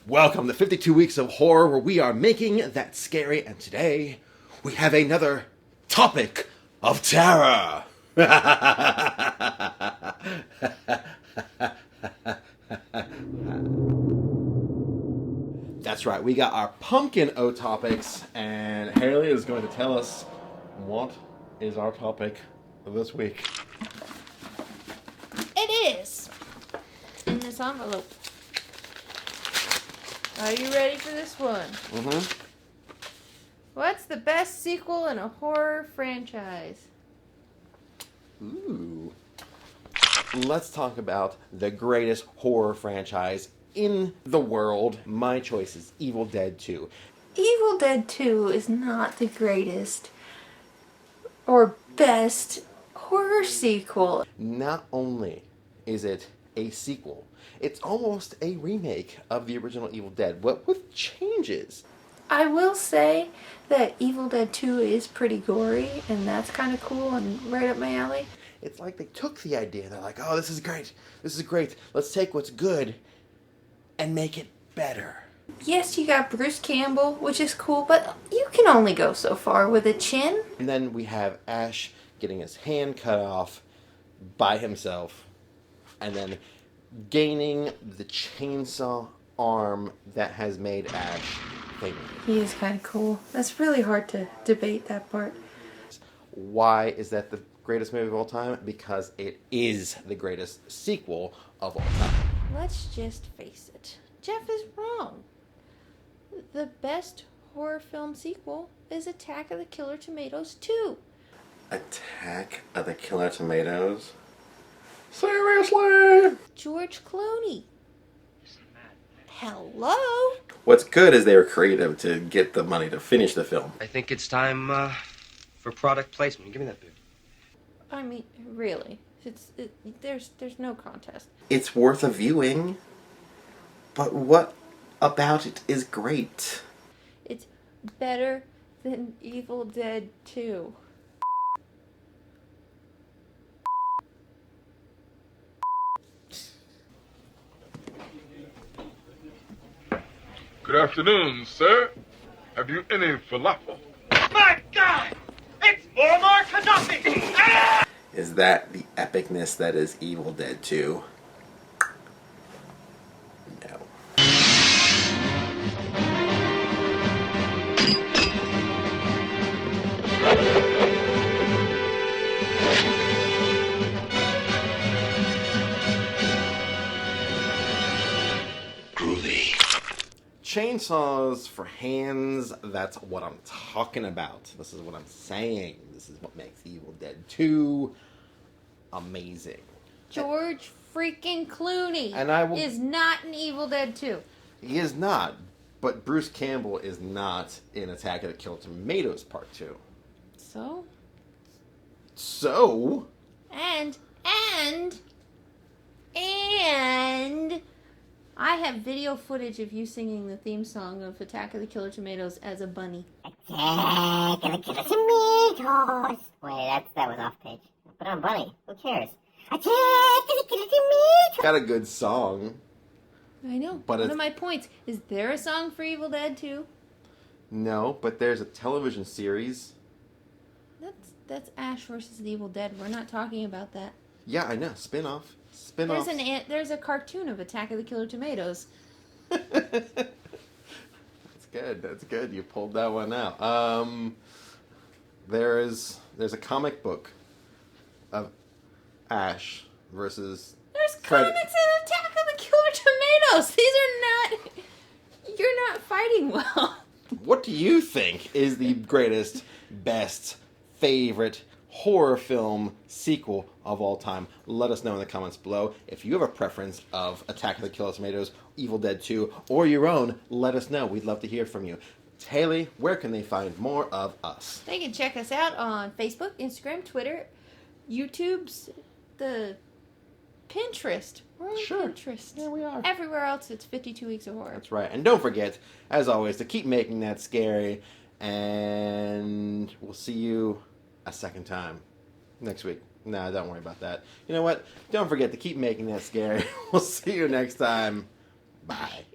Welcome to 52 Weeks of Horror, where we are making that scary, and today we have another topic of terror. That's right, we got our pumpkin O topics, and Haley is going to tell us what is our topic this week. It is in this envelope. Are you ready for this one? Mm-hmm. What's the best sequel in a horror franchise? Ooh. Let's talk about the greatest horror franchise in the world. My choice is Evil Dead 2. Evil Dead 2 is not the greatest or best horror sequel. Not only is it a sequel, it's almost a remake of the original Evil Dead, but with changes. I will say that Evil Dead 2 is pretty gory, and that's kind of cool and right up my alley. It's like they took the idea, they're like, oh, this is great, let's take what's good and make it better. Yes, you got Bruce Campbell, which is cool, but you can only go so far with a chin. And then we have Ash getting his hand cut off by himself, and then gaining the chainsaw arm that has made Ash famous. He is kind of cool. That's really hard to debate, that part. Why is that the greatest movie of all time? Because it is the greatest sequel of all time. Let's just face it. Jeff is wrong. The best horror film sequel is Attack of the Killer Tomatoes 2. Attack of the Killer Tomatoes? Seriously? George Clooney. Hello? What's good is they were creative to get the money to finish the film. I think it's time for product placement. Give me that bib. I mean, really. There's no contest. It's worth a viewing, but what about it is great? It's better than Evil Dead 2. Good afternoon, sir. Have you any falafel? My God! It's Muammar Gaddafi! Ah! Is that the epicness that is Evil Dead 2? No. Groovy. Chainsaws for hands, that's what I'm talking about. This is what I'm saying. This is what makes Evil Dead 2 amazing. George freaking Clooney And is not in Evil Dead 2. He is not, but Bruce Campbell is not in Attack of the Killer Tomatoes Part 2. So? So? And I have video footage of you singing the theme song of Attack of the Killer Tomatoes as a bunny. Attack of the Killer Tomatoes. Wait, that was off page. Put on Bunny. Who cares? Attack of the Killer Tomatoes. Got a good song. I know. But One of my points. Is there a song for Evil Dead 2? No, but there's a television series. That's Ash versus the Evil Dead. We're not talking about that. Yeah, I know. Spin-off. There's a cartoon of Attack of the Killer Tomatoes. That's good. You pulled that one out. There's a comic book of Ash versus There's comics in Attack of the Killer Tomatoes. These are not... You're not fighting well. What do you think is the greatest, best, favorite horror film sequel of all time? Let us know in the comments below. If you have a preference of Attack of the Killer Tomatoes, Evil Dead 2, or your own, let us know. We'd love to hear from you. Haley, where can they find more of us? They can check us out on Facebook, Instagram, Twitter, YouTube's, the Pinterest. We're on Sure. Pinterest. Yeah, we are. Everywhere else, it's 52 Weeks of Horror. That's right. And don't forget, as always, to keep making that scary. And we'll see you a second time next week. Nah, don't worry about that. You know what? Don't forget to keep making that scary. We'll see you next time. Bye.